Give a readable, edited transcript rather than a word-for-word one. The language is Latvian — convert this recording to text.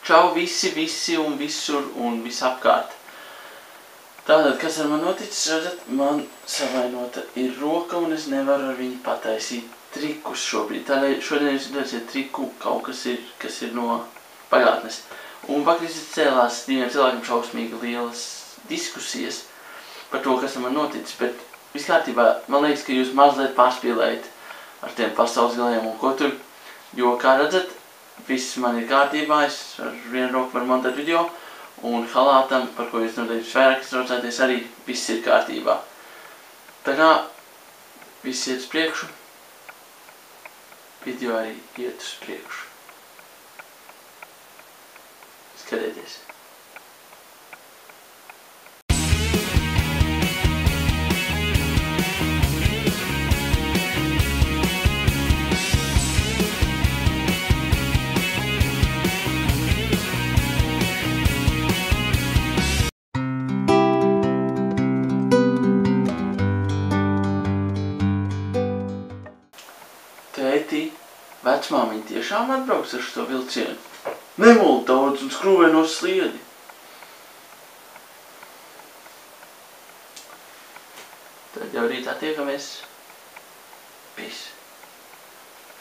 Čau visi un visur un visapkārt. Tātad, kas ar man noticis, redzat, man savainota ir roka un es nevaru ar viņu pataisīt trikus šobrīd. Tādēļ šodien es redzēju triku kaut kas ir no pagātnes. Un vakar cēlās diviem cilvēkiem šausmīgi lielas diskusijas par to, kas ar man noticis, bet viskārtībā man liekas, ka jūs mazliet pārspīlējat ar tiem pasaules galiem un ko tur, jo, kā redzat, viss man ir kārtībā, es ar vienu roku varu montēt video, un halātam, par ko jūs noteikti vairāk iztraucēties, arī viss ir kārtībā. Tā kā viss iet uz priekšu, video arī iet uz priekšu. Skatieties! Tēti, vecmāmiņa tiešām atbrauks ar šo vilcienu? Nemūl daudz un skrūvē no sliedi. Tad jau rītā tiekamies. Peace.